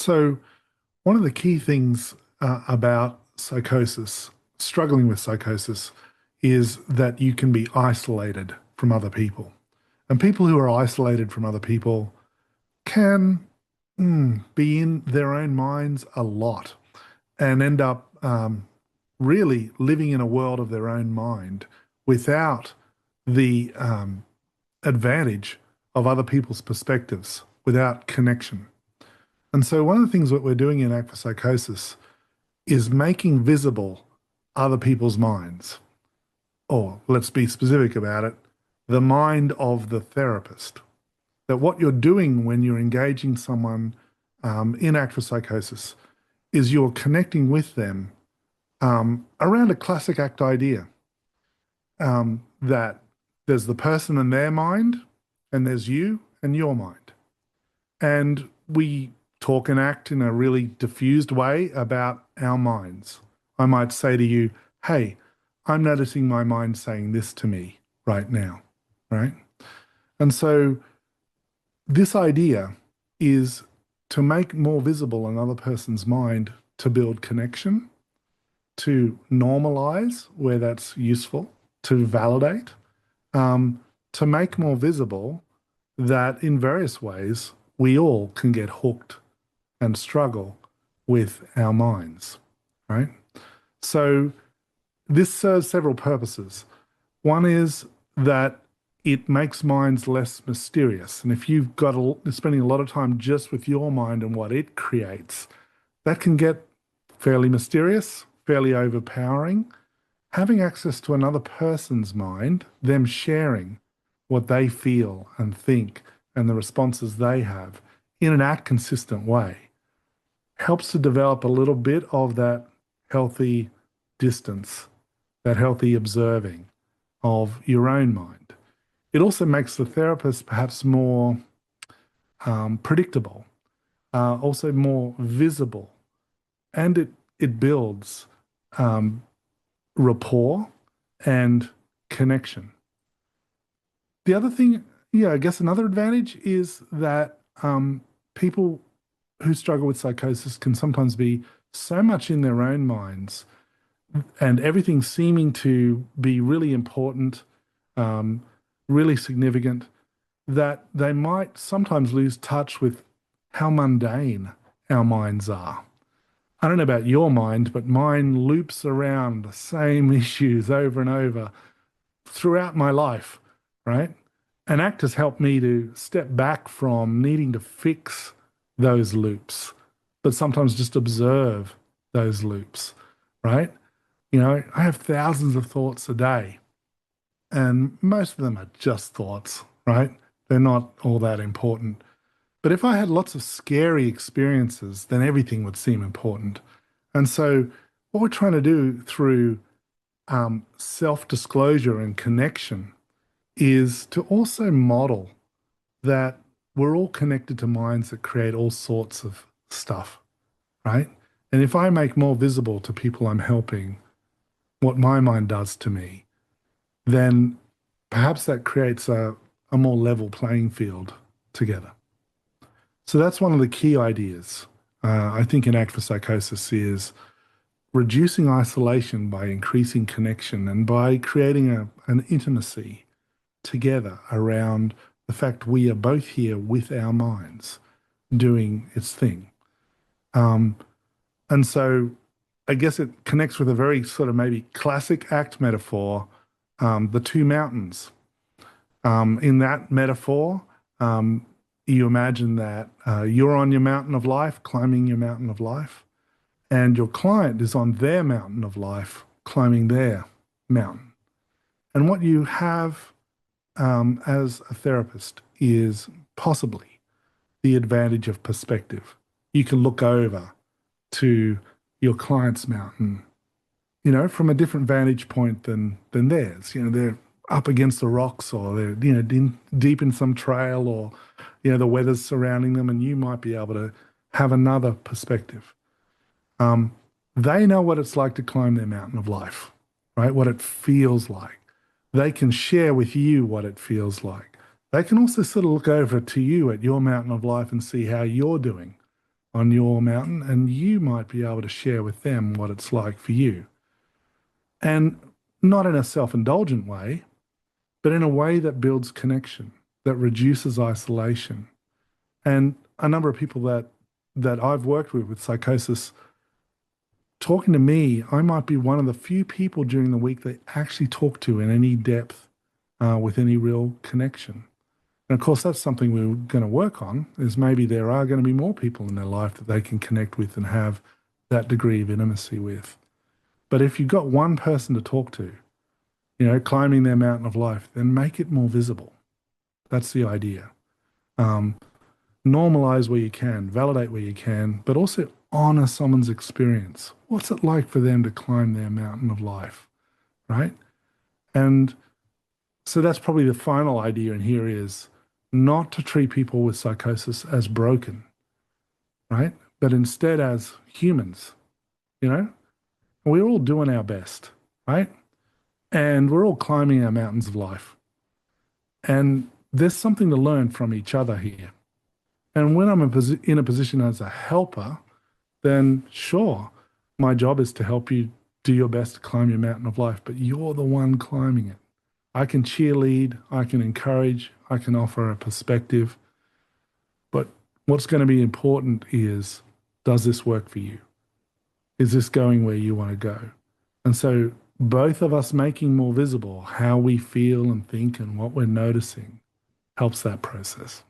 So, one of the key things about psychosis, struggling with psychosis, is that you can be isolated from other people. And people who are isolated from other people can be in their own minds a lot and end up really living in a world of their own mind without the advantage of other people's perspectives, without connection. And so one of the things that we're doing in Act for Psychosis is making visible other people's minds, or let's be specific about it, the mind of the therapist. That what you're doing when you're engaging someone in Act for Psychosis is you're connecting with them around a classic ACT idea, that there's the person and their mind, and there's you and your mind. And we talk and act in a really diffused way about our minds. I might say to you, hey, I'm noticing my mind saying this to me right now, right? And so this idea is to make more visible another person's mind, to build connection, to normalize where that's useful, to validate, to make more visible that in various ways we all can get hooked and struggle with our minds, right? So this serves several purposes. One is that it makes minds less mysterious. And if you've got spending a lot of time just with your mind and what it creates, that can get fairly mysterious, fairly overpowering. Having access to another person's mind, them sharing what they feel and think and the responses they have in an ACT consistent way, helps to develop a little bit of that healthy distance, that healthy observing of your own mind. It also makes the therapist perhaps more predictable, also more visible, and it builds rapport and connection. The other thing, I guess another advantage is that people who struggle with psychosis can sometimes be so much in their own minds and everything seeming to be really important, really significant, that they might sometimes lose touch with how mundane our minds are. I don't know about your mind, but mine loops around the same issues over and over throughout my life, right? And ACT has helped me to step back from needing to fix those loops, but sometimes just observe those loops, right? I have thousands of thoughts a day, and most of them are just thoughts, right? They're not all that important. But if I had lots of scary experiences, then everything would seem important. And so what we're trying to do through self-disclosure and connection is to also model that we're all connected to minds that create all sorts of stuff, right? And if I make more visible to people I'm helping what my mind does to me, then perhaps that creates a more level playing field together. So that's one of the key ideas, I think, in Act for Psychosis, is reducing isolation by increasing connection and by creating an intimacy together around the fact we are both here with our minds doing its thing. And so I guess it connects with a very sort of maybe classic ACT metaphor, the two mountains. In that metaphor, you imagine that you're on your mountain of life, climbing your mountain of life, and your client is on their mountain of life, climbing their mountain. And what you have as a therapist is possibly the advantage of perspective. You can look over to your client's mountain, from a different vantage point than theirs. They're up against the rocks, or they're, deep in some trail, or, the weather's surrounding them, and you might be able to have another perspective. They know what it's like to climb their mountain of life, right? What it feels like. They can share with you what it feels like. They can also sort of look over to you at your mountain of life and see how you're doing on your mountain, and you might be able to share with them what it's like for you. And not in a self-indulgent way, but in a way that builds connection, that reduces isolation. And a number of people that I've worked with psychosis, talking to me, I might be one of the few people during the week they actually talk to in any depth, with any real connection. And of course, that's something we're going to work on, is maybe there are going to be more people in their life that they can connect with and have that degree of intimacy with. But if you've got one person to talk to, climbing their mountain of life, then make it more visible. That's the idea. Normalize where you can, validate where you can, but also honor someone's experience. What's it like for them to climb their mountain of life, right? And so that's probably the final idea in here, is not to treat people with psychosis as broken, right? But instead as humans, We're all doing our best, right? And we're all climbing our mountains of life. And there's something to learn from each other here. And when I'm in a position as a helper, then sure, my job is to help you do your best to climb your mountain of life, but you're the one climbing it. I can cheerlead, I can encourage, I can offer a perspective. But what's going to be important is, does this work for you? Is this going where you want to go? And so both of us making more visible how we feel and think and what we're noticing helps that process.